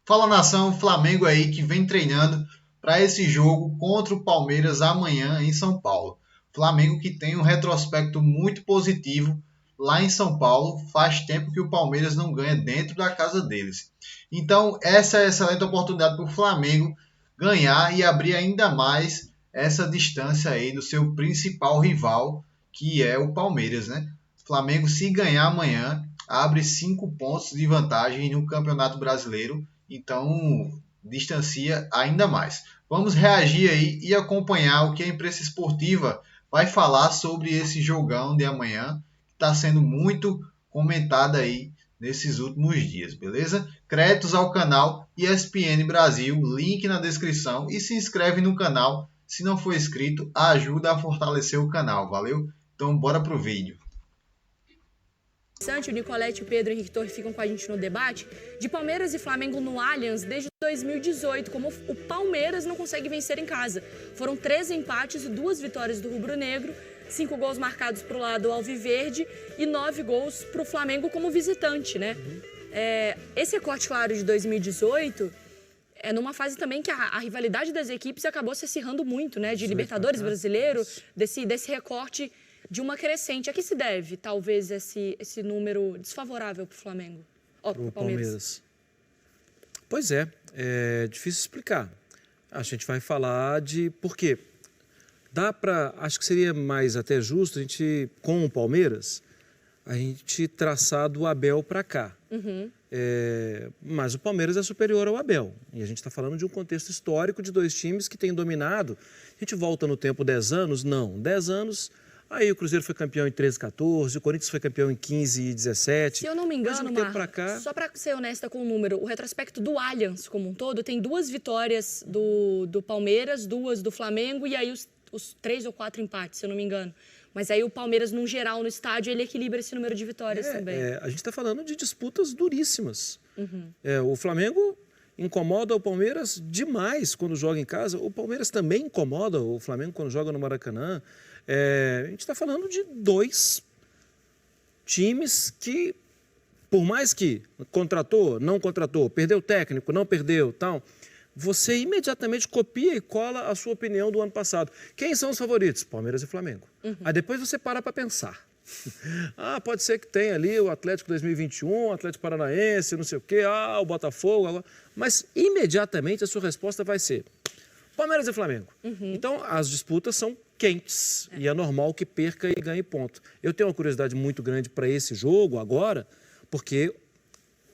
Fala nação, Flamengo aí que vem treinando para esse jogo contra o Palmeiras amanhã em São Paulo. Flamengo que tem um retrospecto muito positivo lá em São Paulo. Faz tempo que o Palmeiras não ganha dentro da casa deles. Então, essa é a excelente oportunidade para o Flamengo ganhar e abrir ainda mais essa distância aí do seu principal rival, que é o Palmeiras, né? Flamengo, se ganhar amanhã, abre 5 pontos de vantagem no Campeonato Brasileiro, então distancia ainda mais. Vamos reagir aí e acompanhar o que a imprensa esportiva vai falar sobre esse jogão de amanhã, que está sendo muito comentado aí nesses últimos dias, beleza? Créditos ao canal ESPN Brasil, link na descrição, e se inscreve no canal se não for inscrito, ajuda a fortalecer o canal, valeu? Então bora pro vídeo. O Nicolete, o Pedro e o Henrique Torre ficam com a gente no debate de Palmeiras e Flamengo no Allianz desde 2018, como o Palmeiras não consegue vencer em casa. Foram 13 empates e 2 vitórias do rubro-negro, 5 gols marcados para o lado alviverde e 9 gols para o Flamengo como visitante, né? Esse recorte claro de 2018 é numa fase também que a rivalidade das equipes acabou se acirrando muito, né? De Libertadores brasileiro, desse recorte de uma crescente. A que se deve, talvez, esse número desfavorável para o Flamengo? Para o Palmeiras. Pois é difícil explicar. A gente vai falar de por quê. Acho que seria mais até justo a gente, com o Palmeiras, a gente traçar do Abel para cá. Mas o Palmeiras é superior ao Abel. E a gente está falando de um contexto histórico de 2 times que têm dominado. A gente volta no tempo 10 anos? Não. 10 anos... Aí o Cruzeiro foi campeão em 13, 14, o Corinthians foi campeão em 15 e 17. Se eu não me engano, só para ser honesta com o número, o retrospecto do Allianz como um todo tem 2 vitórias do Palmeiras, 2 do Flamengo e aí os 3 ou 4 empates, se eu não me engano. Mas aí o Palmeiras, no geral, no estádio, ele equilibra esse número de vitórias também. A gente está falando de disputas duríssimas. O Flamengo incomoda o Palmeiras demais quando joga em casa. O Palmeiras também incomoda o Flamengo quando joga no Maracanã. A gente está falando de 2 times que, por mais que contratou, não contratou, perdeu técnico, não perdeu, tal, você imediatamente copia e cola a sua opinião do ano passado. Quem são os favoritos? Palmeiras e Flamengo. Aí depois você para pensar. Pode ser que tenha ali o Atlético 2021, o Atlético Paranaense, não sei o quê, o Botafogo. Mas imediatamente a sua resposta vai ser Palmeiras e Flamengo. Então as disputas são quentes e é normal que perca e ganhe ponto. Eu tenho uma curiosidade muito grande para esse jogo agora, porque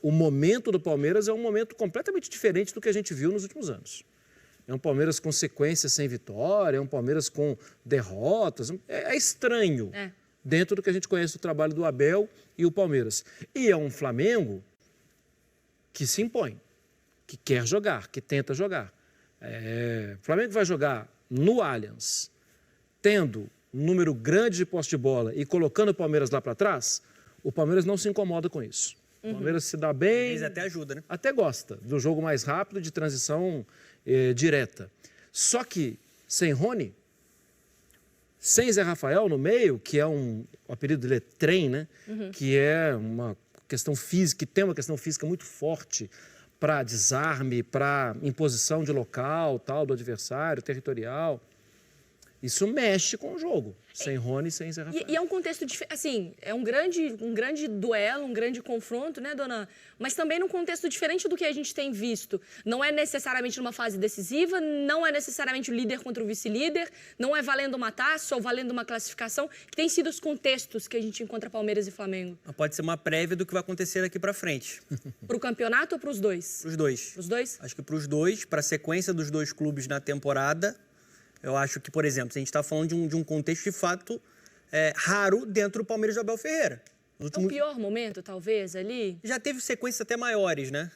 o momento do Palmeiras é um momento completamente diferente do que a gente viu nos últimos anos. É um Palmeiras com sequência sem vitória, é um Palmeiras com derrotas. É estranho dentro do que a gente conhece do trabalho do Abel e o Palmeiras. E é um Flamengo que se impõe, que quer jogar, que tenta jogar. O Flamengo vai jogar no Allianz, tendo um número grande de posse de bola e colocando o Palmeiras lá para trás, o Palmeiras não se incomoda com isso. O Palmeiras se dá bem... Mas até ajuda, né? Até gosta do jogo mais rápido, de transição direta. Só que sem Rony, sem Zé Rafael no meio, que é o apelido dele é trem, né? Que é uma questão física, que tem uma questão física muito forte para desarme, para imposição de local, tal, do adversário, territorial. Isso mexe com o jogo, sem Rony e sem Zé Rafael. E é um contexto, assim, é um grande duelo, um grande confronto, né, dona? Mas também num contexto diferente do que a gente tem visto. Não é necessariamente numa fase decisiva, não é necessariamente o líder contra o vice-líder, não é valendo uma taça ou valendo uma classificação, que tem sido os contextos que a gente encontra Palmeiras e Flamengo. Pode ser uma prévia do que vai acontecer daqui para frente. Para o campeonato ou para os dois? Para os dois. Para os dois? Acho que para os dois, para a sequência dos 2 clubes na temporada. Eu acho que, por exemplo, a gente está falando de um contexto de fato raro dentro do Palmeiras de Abel Ferreira. É o pior momento, talvez, ali? Já teve sequências até maiores, né?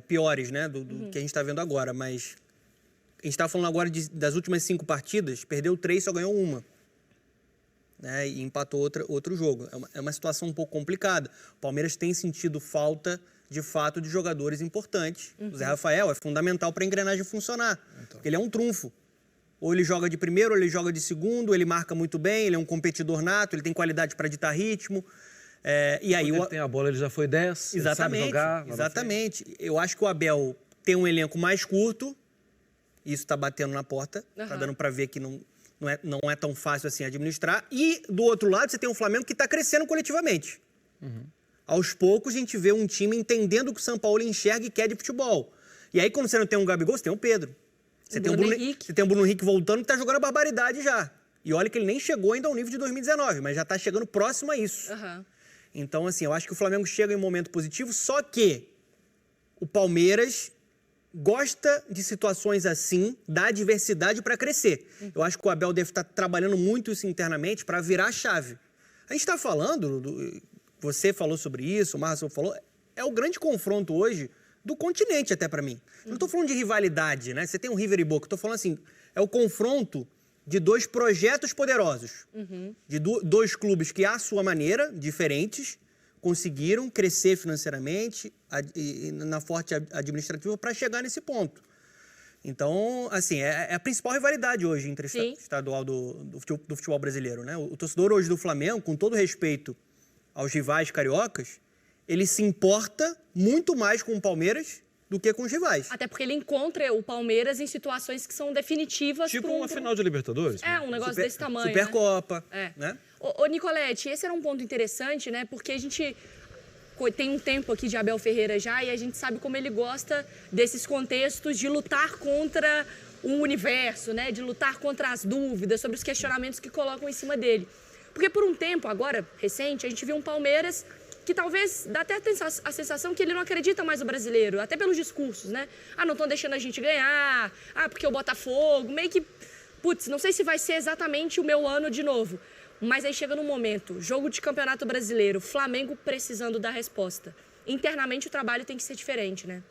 Piores, né? Do que a gente está vendo agora. Mas a gente está falando agora das últimas 5 partidas, perdeu 3, só ganhou 1. Né? E empatou outro jogo. É uma situação um pouco complicada. O Palmeiras tem sentido falta, de fato, de jogadores importantes. O Zé Rafael é fundamental para a engrenagem funcionar. Porque ele é um trunfo. Ou ele joga de primeiro, ou ele joga de segundo, ele marca muito bem, ele é um competidor nato, ele tem qualidade para ditar ritmo. E aí Quando ele tem a bola, ele já foi 10, ele sabe jogar. Exatamente. Eu acho que o Abel tem um elenco mais curto, isso está batendo na porta, está dando para ver que não é tão fácil assim administrar. E, do outro lado, você tem um Flamengo que está crescendo coletivamente. Aos poucos, a gente vê um time entendendo o que o São Paulo enxerga e quer de futebol. E aí, quando você não tem um Gabigol, você tem um Pedro. Você tem o Bruno Henrique voltando, que está jogando a barbaridade já. E olha que ele nem chegou ainda ao nível de 2019, mas já está chegando próximo a isso. Então, assim, eu acho que o Flamengo chega em um momento positivo, só que o Palmeiras gosta de situações assim, dá diversidade para crescer. Eu acho que o Abel deve estar trabalhando muito isso internamente para virar a chave. A gente está falando, você falou sobre isso, o Márcio falou, é o grande confronto hoje do continente até para mim. Não estou falando de rivalidade, né? Você tem um River e Boca, estou falando assim, é o confronto de dois projetos poderosos, de dois clubes que, à sua maneira, diferentes, conseguiram crescer financeiramente e na forte administrativa para chegar nesse ponto. Então, assim, é a principal rivalidade hoje entre estadual do futebol brasileiro, né? O torcedor hoje do Flamengo, com todo respeito aos rivais cariocas, ele se importa muito mais com o Palmeiras do que com os rivais. Até porque ele encontra o Palmeiras em situações que são definitivas. Tipo uma final de Libertadores. Um negócio desse tamanho. Supercopa. Né? Ô, Nicolete, esse era um ponto interessante, né? Porque a gente tem um tempo aqui de Abel Ferreira já e a gente sabe como ele gosta desses contextos de lutar contra o universo, né? De lutar contra as dúvidas, sobre os questionamentos que colocam em cima dele. Porque por um tempo, agora, recente, a gente viu um Palmeiras que talvez dá até a sensação que ele não acredita mais no brasileiro, até pelos discursos, né? Não estão deixando a gente ganhar, porque o Botafogo, meio que, putz, não sei se vai ser exatamente o meu ano de novo. Mas aí chega num momento, jogo de Campeonato Brasileiro, Flamengo precisando da resposta. Internamente o trabalho tem que ser diferente, né?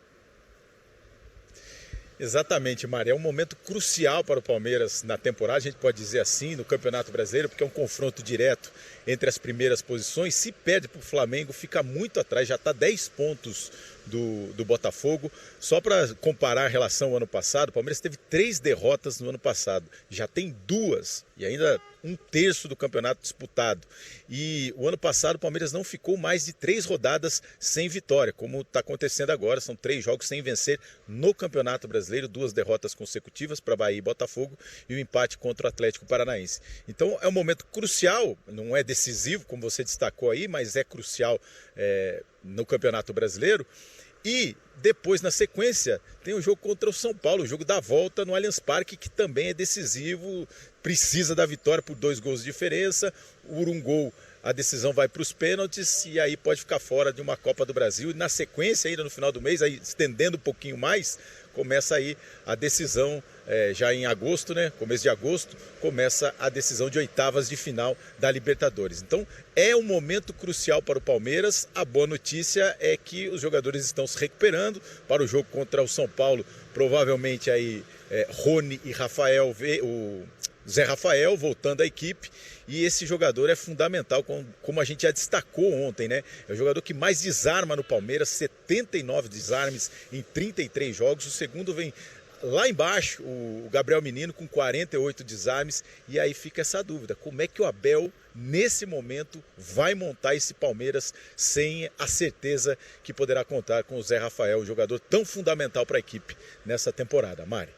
Exatamente, Mari. É um momento crucial para o Palmeiras na temporada, a gente pode dizer assim, no Campeonato Brasileiro, porque é um confronto direto entre as primeiras posições. Se perde para o Flamengo, fica muito atrás, já está 10 pontos do Botafogo. Só para comparar a relação ao ano passado, o Palmeiras teve 3 derrotas no ano passado, já tem 2 e ainda 1/3 do campeonato disputado. E o ano passado o Palmeiras não ficou mais de 3 rodadas sem vitória, como está acontecendo agora, são 3 jogos sem vencer no Campeonato Brasileiro, 2 derrotas consecutivas para Bahia e Botafogo e um empate contra o Atlético Paranaense. Então é um momento crucial, não é decisivo, como você destacou aí, mas é crucial no Campeonato Brasileiro. E depois, na sequência, tem o jogo contra o São Paulo, o jogo da volta no Allianz Parque, que também é decisivo, precisa da vitória por 2 gols de diferença. Por um gol, a decisão vai para os pênaltis e aí pode ficar fora de uma Copa do Brasil. E na sequência, ainda no final do mês, aí estendendo um pouquinho mais, começa aí a decisão, já em agosto, né? Começo de agosto, começa a decisão de oitavas de final da Libertadores. Então, é um momento crucial para o Palmeiras. A boa notícia é que os jogadores estão se recuperando para o jogo contra o São Paulo. Provavelmente aí Rony e Rafael, o Zé Rafael voltando à equipe. E esse jogador é fundamental, como a gente já destacou ontem, né? É o jogador que mais desarma no Palmeiras, 79 desarmes em 33 jogos. O segundo vem lá embaixo, o Gabriel Menino, com 48 desarmes. E aí fica essa dúvida, como é que o Abel, nesse momento, vai montar esse Palmeiras sem a certeza que poderá contar com o Zé Rafael, um jogador tão fundamental para a equipe nessa temporada. Mari.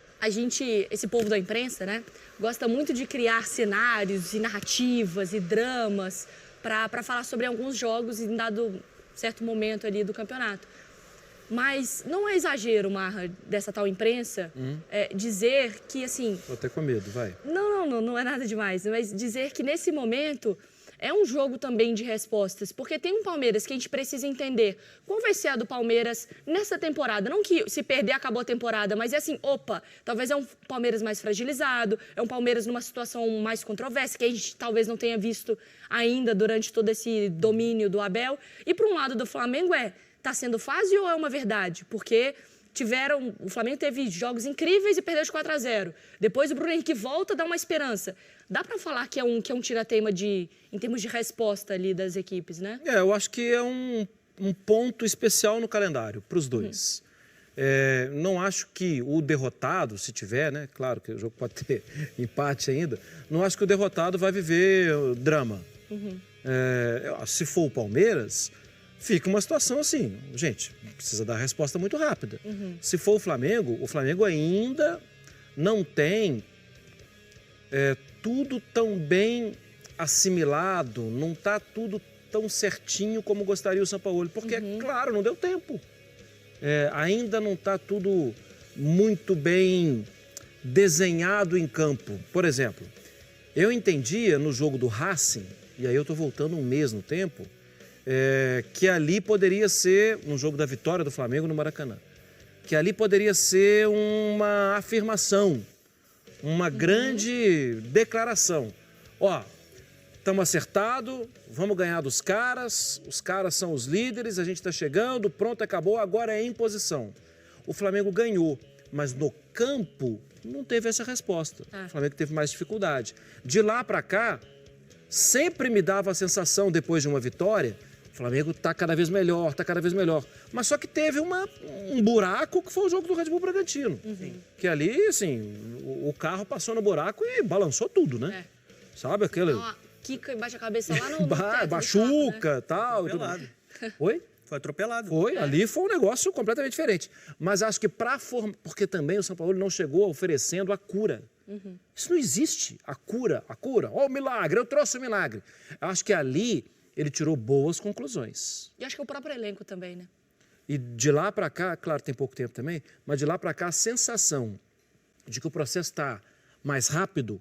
Esse povo da imprensa, né, gosta muito de criar cenários e narrativas e dramas para falar sobre alguns jogos em dado certo momento ali do campeonato. Mas não é exagero, Marra, dessa tal imprensa, dizer que, assim... Vou até com medo, vai. Não é nada demais, mas dizer que nesse momento é um jogo também de respostas, porque tem um Palmeiras que a gente precisa entender qual vai ser a do Palmeiras nessa temporada. Não que se perder acabou a temporada, mas é assim, talvez é um Palmeiras mais fragilizado, é um Palmeiras numa situação mais controversa, que a gente talvez não tenha visto ainda durante todo esse domínio do Abel. E para um lado do Flamengo tá sendo fácil ou é uma verdade? Porque o Flamengo teve jogos incríveis e perdeu de 4-0. Depois o Bruno Henrique volta, dá uma esperança. Dá para falar que é um tira-teima em termos de resposta ali das equipes, né? Eu acho que é um ponto especial no calendário para os dois. Não acho que o derrotado, se tiver, né? Claro que o jogo pode ter empate ainda. Não acho que o derrotado vai viver drama. Se for o Palmeiras, fica uma situação assim, gente, precisa dar a resposta muito rápida. Se for o Flamengo ainda não tem tudo tão bem assimilado, não está tudo tão certinho como gostaria o Sampaoli, porque, claro, não deu tempo. Ainda não está tudo muito bem desenhado em campo. Por exemplo, eu entendia no jogo do Racing, e aí eu estou voltando um mês no tempo, que ali poderia ser, no jogo da vitória do Flamengo no Maracanã, que ali poderia ser uma afirmação, uma grande declaração. Ó, estamos acertados, vamos ganhar dos caras, os caras são os líderes, a gente está chegando, pronto, acabou, agora é imposição. O Flamengo ganhou, mas no campo não teve essa resposta. O Flamengo teve mais dificuldade. De lá para cá, sempre me dava a sensação, depois de uma vitória, o Flamengo está cada vez melhor, está cada vez melhor. Mas só que teve um buraco que foi o jogo do Red Bull Bragantino. Que ali, assim, o carro passou no buraco e balançou tudo, né? Sabe aquele... Quica embaixo da cabeça lá no teto machuca, né? tal. Atropelado. Oi? Foi atropelado. Foi, ali foi um negócio completamente diferente. Mas acho que porque também o São Paulo não chegou oferecendo a cura. Isso não existe, a cura. Ó, o milagre, eu trouxe o milagre. Acho que ali ele tirou boas conclusões. E acho que o próprio elenco também, né? E de lá para cá, claro, tem pouco tempo também, mas de lá para cá a sensação de que o processo está mais rápido,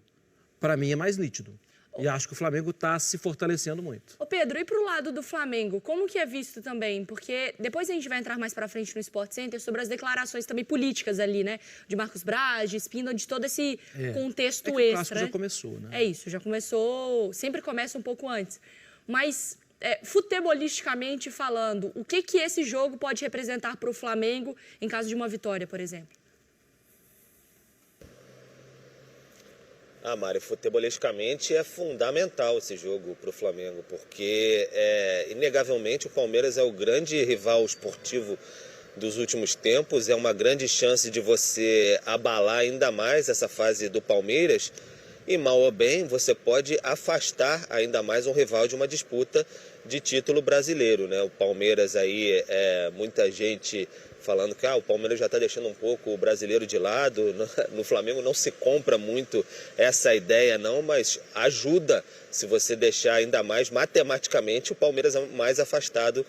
para mim é mais nítido. E acho que o Flamengo está se fortalecendo muito. Ô Pedro, e pro lado do Flamengo, como que é visto também? Porque depois a gente vai entrar mais pra frente no Sport Center sobre as declarações também políticas ali, né? De Marcos Braz, de Spínola, de todo esse contexto que extra, o clássico né? já começou, né? É isso, já começou, sempre começa um pouco antes. Mas, futebolisticamente falando, o que esse jogo pode representar pro Flamengo em caso de uma vitória, por exemplo? Mário, futebolisticamente é fundamental esse jogo para o Flamengo, porque inegavelmente o Palmeiras é o grande rival esportivo dos últimos tempos, é uma grande chance de você abalar ainda mais essa fase do Palmeiras e, mal ou bem, você pode afastar ainda mais um rival de uma disputa de título brasileiro, né? O Palmeiras aí, muita gente falando que o Palmeiras já está deixando um pouco o brasileiro de lado. No Flamengo não se compra muito essa ideia não, mas ajuda se você deixar ainda mais matematicamente o Palmeiras mais afastado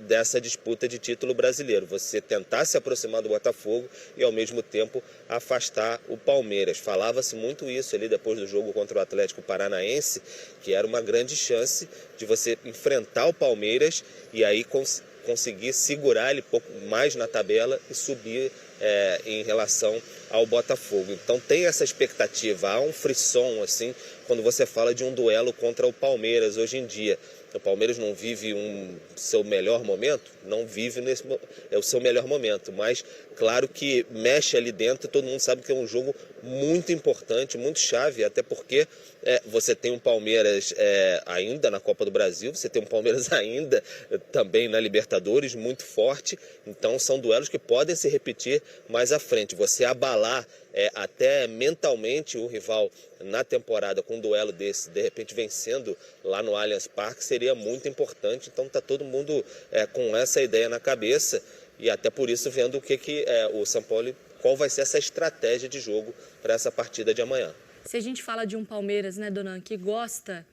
dessa disputa de título brasileiro. Você tentar se aproximar do Botafogo e ao mesmo tempo afastar o Palmeiras. Falava-se muito isso ali depois do jogo contra o Atlético Paranaense, que era uma grande chance de você enfrentar o Palmeiras e aí conseguir segurar ele pouco mais na tabela e subir em relação ao Botafogo. Então tem essa expectativa, há um frisson assim quando você fala de um duelo contra o Palmeiras hoje em dia. O Palmeiras não vive seu melhor momento? Não vive o seu melhor momento, mas claro que mexe ali dentro e todo mundo sabe que é um jogo muito importante, muito chave, até porque você tem um Palmeiras ainda na Copa do Brasil, você tem um Palmeiras ainda também na Libertadores, muito forte, então são duelos que podem se repetir mais à frente. Você abalar até mentalmente o rival na temporada com um duelo desse, de repente vencendo lá no Allianz Parque, seria muito importante. Então está todo mundo com essa ideia na cabeça e até por isso vendo o São Paulo, qual vai ser essa estratégia de jogo para essa partida de amanhã. Se a gente fala de um Palmeiras, né, Donan, que gosta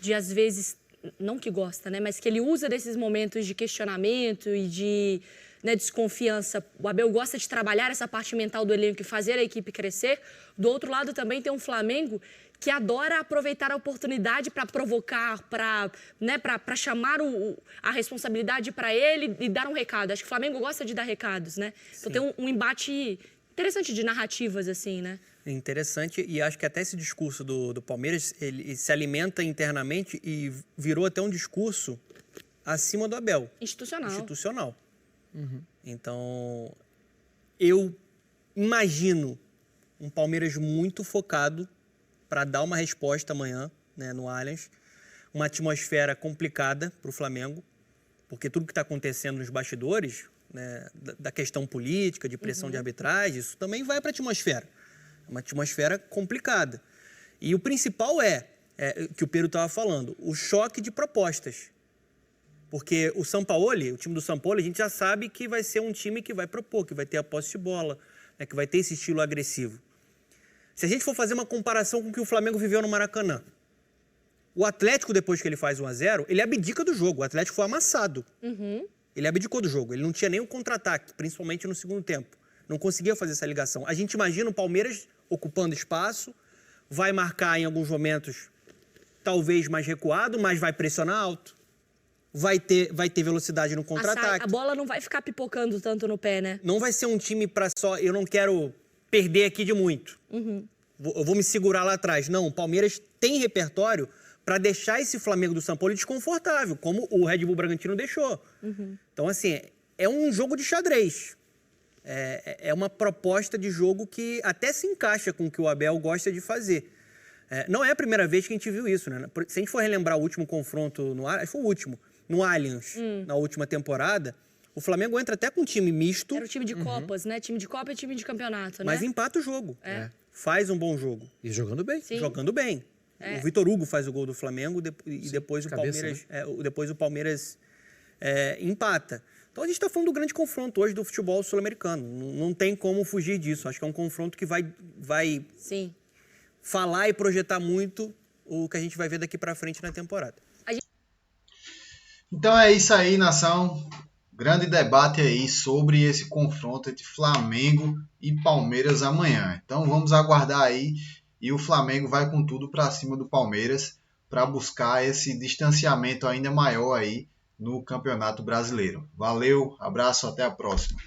de, às vezes, não que gosta, né, mas que ele usa desses momentos de questionamento e de desconfiança. O Abel gosta de trabalhar essa parte mental do elenco e fazer a equipe crescer. Do outro lado também tem um Flamengo que adora aproveitar a oportunidade para provocar, para chamar a responsabilidade para ele e dar um recado. Acho que o Flamengo gosta de dar recados, né? Então tem um embate interessante de narrativas, assim, né? Interessante, e acho que até esse discurso do Palmeiras, ele se alimenta internamente e virou até um discurso acima do Abel. Institucional. Então, eu imagino um Palmeiras muito focado para dar uma resposta amanhã, né, no Allianz. Uma atmosfera complicada para o Flamengo, porque tudo que está acontecendo nos bastidores, né, da questão política, de pressão de arbitragem, isso também vai para a atmosfera. Uma atmosfera complicada. E o principal que o Pedro estava falando, o choque de propostas. Porque o Sampaoli, o time do Sampaoli, a gente já sabe que vai ser um time que vai propor, que vai ter a posse de bola, né, que vai ter esse estilo agressivo. Se a gente for fazer uma comparação com o que o Flamengo viveu no Maracanã, o Atlético, depois que ele faz 1-0, ele abdica do jogo. O Atlético foi amassado. Ele abdicou do jogo. Ele não tinha nem um contra-ataque, principalmente no segundo tempo. Não conseguia fazer essa ligação. A gente imagina o Palmeiras ocupando espaço, vai marcar em alguns momentos talvez mais recuado, mas vai pressionar alto. Vai ter velocidade no contra-ataque. A bola não vai ficar pipocando tanto no pé, né? Não vai ser um time para só... Eu não quero perder aqui de muito. Eu vou me segurar lá atrás. Não, o Palmeiras tem repertório para deixar esse Flamengo do Sampaoli desconfortável, como o Red Bull Bragantino deixou. Então, assim, é um jogo de xadrez. É uma proposta de jogo que até se encaixa com o que o Abel gosta de fazer. Não é a primeira vez que a gente viu isso, né? Se a gente for relembrar o último confronto no Allianz, foi o último, no Allianz, na última temporada, o Flamengo entra até com um time misto. Era o time de Copas, né? Time de Copa e time de campeonato, né? Mas empata o jogo. Faz um bom jogo. E jogando bem. Sim. Jogando bem. O Vitor Hugo faz o gol do Flamengo e depois o Palmeiras, depois o Palmeiras empata. Então a gente está falando do grande confronto hoje do futebol sul-americano. Não tem como fugir disso. Acho que é um confronto que vai Sim. falar e projetar muito o que a gente vai ver daqui para frente na temporada. Então é isso aí, nação. Grande debate aí sobre esse confronto entre Flamengo e Palmeiras amanhã. Então vamos aguardar aí. E o Flamengo vai com tudo para cima do Palmeiras para buscar esse distanciamento ainda maior aí no Campeonato Brasileiro. Valeu, abraço, até a próxima.